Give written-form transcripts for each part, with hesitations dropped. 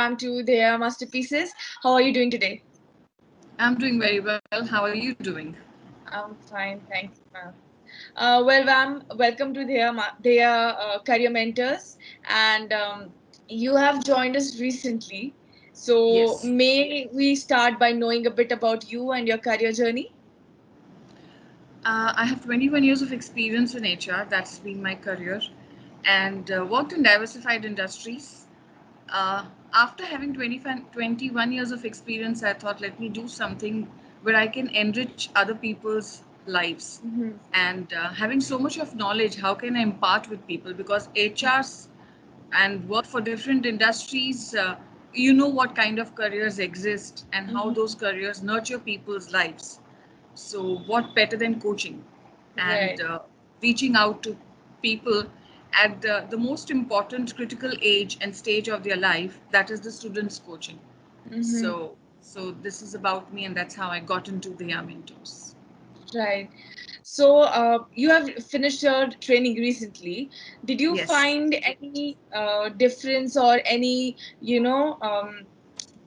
ma'am, to their masterpieces. How are you doing today? I'm doing very well. How are you doing? I'm fine, thank you, ma'am. Well, ma'am, welcome to their career mentors, and you have joined us recently. So, Yes. may we start by knowing a bit about you and your career journey? I have 21 years of experience in HR. That's been my career, and worked in diversified industries. Uh, After having 21 years of experience, I thought, let me do something where I can enrich other people's lives. Mm-hmm. And having so much of knowledge, how can I impart with people? Because HRs and work for different industries, you know what kind of careers exist and how those Mm-hmm. careers nurture people's lives. So, what better than coaching and Right. reaching out to people at the most important critical age and stage of their life, that is the students' coaching. Mm-hmm. So this is about me, and that's how I got into the Mentors. Right. So, you have finished your training recently. Did you Yes. find any difference or any,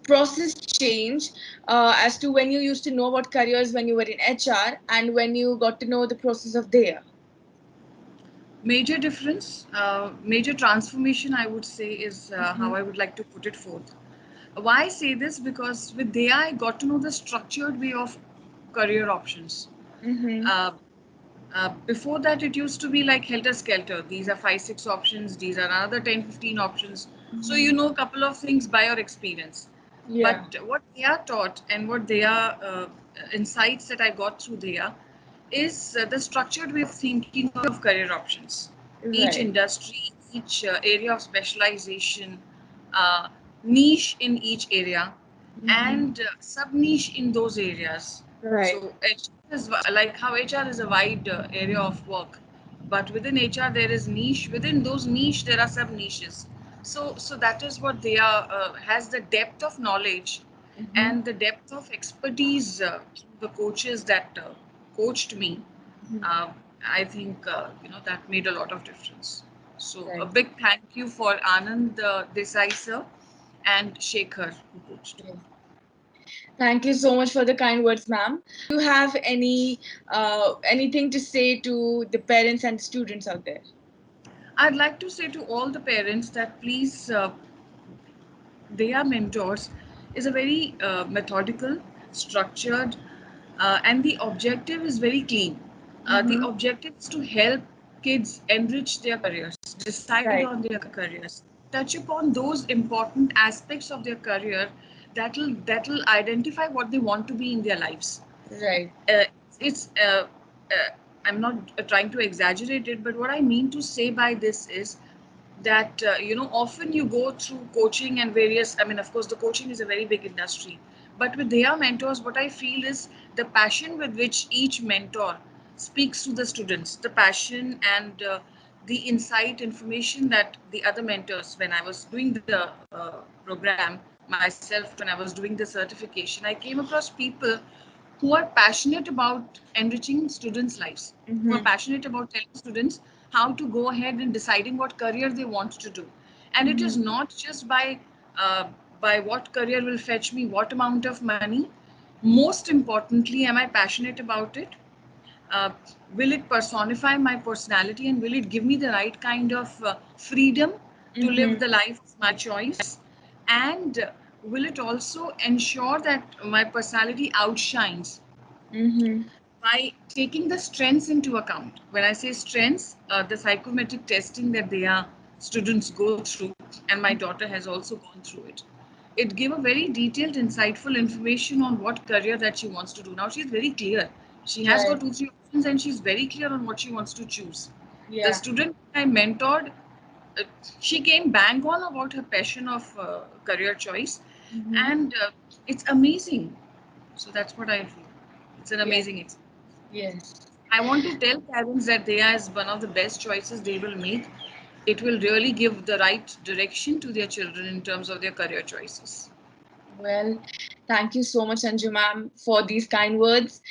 process change as to when you used to know about careers when you were in HR and when you got to know the process of there? Major difference, major transformation, I would say, is Mm-hmm. how I would like to put it forth. Why I say this? Because with DEA, I got to know the structured way of career options. Mm-hmm. Uh, Before that, it used to be like helter skelter. These are 5, 6 options, these are another 10, 15 options. So, you Mm-hmm. know a couple of things by your experience. Yeah. But what they are taught and what they are insights that I got through there is the structured way of thinking of career options. Each Right. industry, each area of specialization, uh, niche in each area, Mm-hmm. and sub niche in those areas. Right. So HR is like how HR is a wide area of work, but within HR there is niche. Within those niche there are sub niches. So that is what they are has the depth of knowledge Mm-hmm. and the depth of expertise. The coaches that coached me, Mm-hmm. uh, I think that made a lot of difference. So a Right. big thank you for Anand Desai sir and Shekhar who coached me. Yes. Thank you so much for the kind words, ma'am. Do you have anything to say to the parents and students out there? I'd like to say to all the parents that please, they are mentors, is a very methodical, structured, and the objective is very clean. The Mm-hmm. objective is to help kids enrich their careers, decide Right. on their careers, touch upon those important aspects of their career that will identify what they want to be in their lives. Right. It's I'm not trying to exaggerate it, but what I mean to say by this is that often you go through coaching and various. I mean, of course, the coaching is a very big industry, but with their mentors, what I feel is the passion with which each mentor speaks to the students, the passion and the insight information that the other mentors. When I was doing the program myself, when I was doing the certification, I came across people who are passionate about enriching students' lives, who are Mm-hmm. passionate about telling students how to go ahead and deciding what career they want to do. And it is Mm-hmm. not just uh, by what career will fetch me what amount of money. Most importantly, am I passionate about it? uh, will it personify my personality and will it give me the right kind of freedom to live Mm-hmm. the life of my choice? And will it also ensure that my personality outshines Mm-hmm. by taking the strengths into account? When I say strengths, the psychometric testing that their students go through, and my daughter has also gone through it. It gave a very detailed, insightful information on what career that she wants to do. Now she's very clear. She has got Right. 2, 3 options, and she's very clear on what she wants to choose. The Yeah. student I mentored, uh, she came bang on about her passion of career choice, Mm-hmm. and it's amazing. So that's what I feel. It's an Yeah. amazing experience. Yes. I want to tell parents that they are one of the best choices they will make. It will really give the right direction to their children in terms of their career choices. Well, thank you so much, Anju ma'am, for these kind words.